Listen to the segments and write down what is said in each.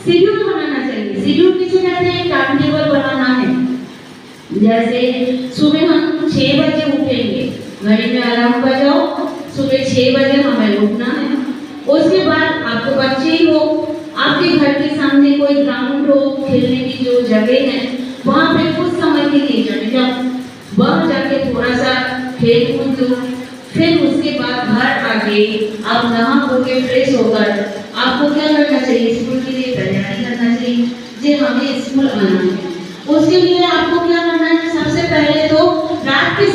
Schedule बनाना चाहिए। Schedule किसे कहते हैं? टाइम टेबल बनाना है। जैसे सुबह हम 6 बजे उठेंगे, घड़ी में अलार्म बजाओ, सुबह 6 बजे हमें उठना है। उसके बाद आपको बच्चे ही हो, आपके घर के सामने कोई ग्राउंड हो, खेलने की जो जगह है, वहाँ पे कुछ समय के लिए चले जाओ, वहाँ जाके थोड़ा सा खेल कूद लो। फिर उसके बाद घर आके आप नहा धो के फ्रेश होकर आपको क्या करना चाहिए? स्कूल के लिए तैयारी करना चाहिए। जे हमें स्कूल आना है, उसके लिए आपको क्या करना है? सबसे पहले तो रात के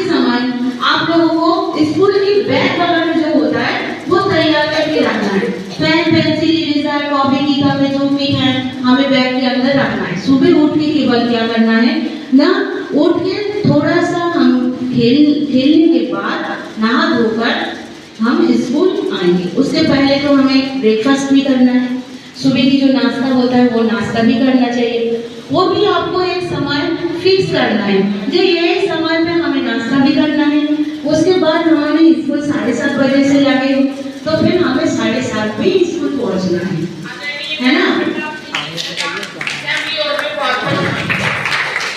समय आप लोगों को स्कूल की बैग वगैरह जो होता है वो तैयार करके रखना है। पेन, पेंसिल, इरेजर, कॉपी, किताबें जो भी है हमें बैग के अंदर रखना है। सुबह उठ के केवल क्या करना है ना, उठ के थोड़ा सा हम खेलने के बाद नहा धोकर हम स्कूल आएंगे। उससे पहले तो हमें ब्रेकफास्ट भी करना है, सुबह की जो नाश्ता होता है वो नाश्ता भी करना चाहिए। वो भी आपको एक समय फिक्स करना है, जो ये समय पे हमें नाश्ता भी करना है। उसके बाद हमें स्कूल 7:30 बजे से लगे तो फिर हमें 7:30 पे स्कूल पहुंचना है ना।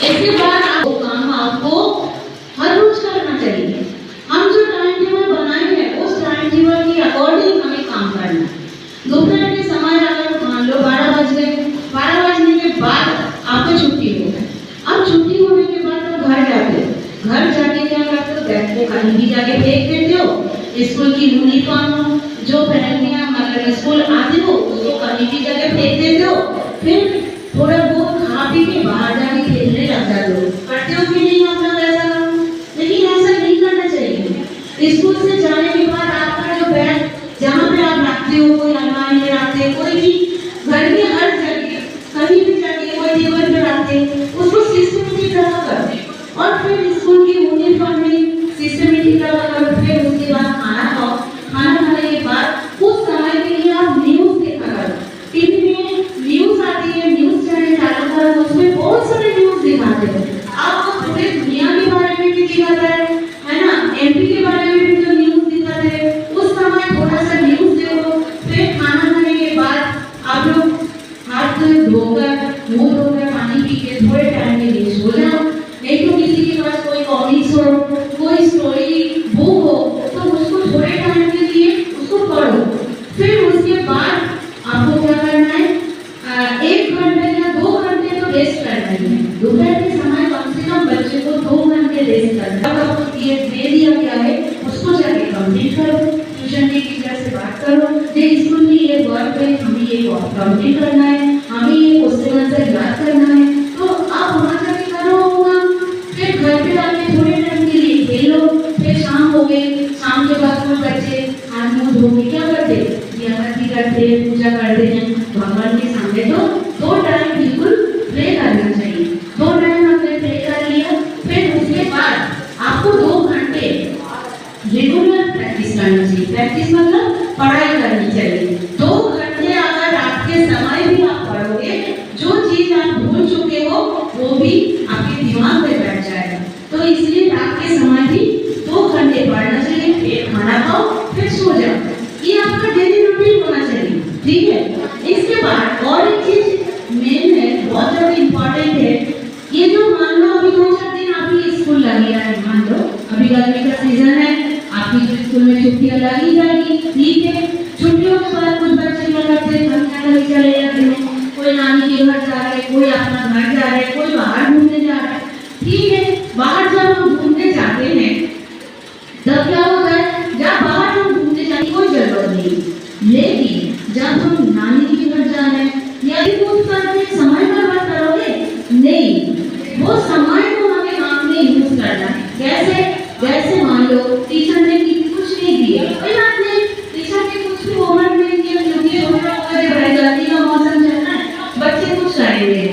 इसके बाद वो काम आपको हर रोज करना चाहिए। हम जो टाइम टेबल बनाए हैं उस टाइम टेबल के अकॉर्डिंग हमें काम करना है। दोपहर के समय अगर मान लो 12 बज गए, 12 बजने के बाद आपको छुट्टी हो गई। अब छुट्टी होने के बाद आप घर जाते हो, घर जाके क्या करते हो? बैग को कहीं भी जाके फेंक देते हो। स्कूल की यूनिफॉर्म जो पहनने मतलब स्कूल आते हो उसको कहीं भी जगह फेंक देते हो। फिर थोड़ा बहुत खा पी के बाहर जाके खेलने लग जाते हो। करते हो कि नहीं आप लोग ऐसा? लेकिन ऐसा नहीं करना चाहिए। स्कूल से जाने के बाद आपका जो बैग जहाँ पे आप रखते हो, कोई अलमारी में रखते हो, कोई भी घर में हर जगह कहीं भी जाके कोई टेबल पे रखते हो, उसको सिस्टमेटिक रखा करो। और फिर स्कूल की यूनिफॉर्म में सिस्टमेटिक रखा करो। फिर उसके बाद खाना खाओ। खाना खाने के बाद उस समय के लिए आप न्यूज देखा करो। टीवी में न्यूज आती है, न्यूज चैनल चालू करो, उसमें बहुत सारे न्यूज दिखाते हैं। आपको पूरे दुनिया के बारे में भी दिखाता है ना, एमपी के बारे में भी जो न्यूज दिखाते हैं, उस समय थोड़ा सा न्यूज देखो। फिर खाना खाने के बाद आप लोग हाथ धोकर, मुंह धोकर, पानी पी के थोड़े टाइम के लिए सो जाओ। नहीं तो किसी के पास कोई कॉमिक्स हो, कोई स्टोरी बुक हो तो उसको थोड़े टाइम के लिए उसको पढ़ो। फिर उसके बाद आपको क्या करना है? 1 घंटे या 2 घंटे तो रेस्ट करना ही है। दोपहर के समय कम से कम बच्चे को 2 घंटे रेस्ट करना है। आपको ये दे दिया गया है उसको जाके कंप्लीट करो। ट्यूशन के टीचर से बात करो, ये स्कूल की ये वर्क है, हमें ये कंप्लीट करना है, हमें ये क्वेश्चन आंसर याद करना है। तो आप वहाँ जाके करो होगा। फिर घर पे आके थोड़े टाइम के लिए खेलो। फिर शाम हो गई, शाम के बाद कुछ बच्चे हाथ मुंह धो के क्या करते? आरती करते, पूजा करते हैं भगवान के सामने। तो 2 टाइम बिल्कुल प्रे करना चाहिए। 2 टाइम हमने प्रे कर लिया। फिर उसके बाद आपको 2 घंटे रेगुलर प्रैक्टिस करना चाहिए। प्रैक्टिस मतलब पढ़ाई करनी चाहिए। 2 घंटे अगर आपके समय भी आप पढ़ोगे, जो चीज आप भूल चुके हो वो भी आपके दिमाग में बैठ जाएगा। तो इसलिए रात के समय भी 2 घंटे पढ़ना चाहिए। फिर खाना खाओ, फिर सो जाओ। ये आपका डेली रूटीन होना चाहिए, ठीक है। इसके बाद और एक चीज मेन है, बहुत ज्यादा इम्पोर्टेंट है। ये जो मान लो अभी 2-4 दिन आपकी स्कूल लगी है, मान लो अभी गर्मी का सीजन है, आपकी जो स्कूल में छुट्टियां लगी जाएगी, ठीक है। छुट्टियों के बाद कुछ बच्चे क्या करते हैं? घर चले जाते हैं, कोई नानी के घर जा रहे हैं, कोई अपना घर जा रहे हैं, कोई बाहर घूमने जा रहा है, ठीक है। बाहर जब हम घूमने जाते हैं तब क्या होता है? जब बाहर हम घूमने जाने की कोई जरूरत नहीं, लेकिन जब हम नानी के घर जा रहे हैं या कुछ करते समय बर्बाद करोगे नहीं, वो समय को हमें काम में यूज करना है। कैसे? जैसे मान लो टीचर ने कुछ नहीं दिया, कोई बात नहीं, टीचर ने कुछ भी होमवर्क नहीं दिया क्योंकि गर्मी का मौसम चल रहा है, बच्चे कुछ करेंगे,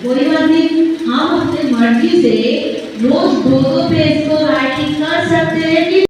कोई बात नहीं। हम अपनी मर्जी से रोज 2-2 पेज को राइटिंग कर सकते हैं।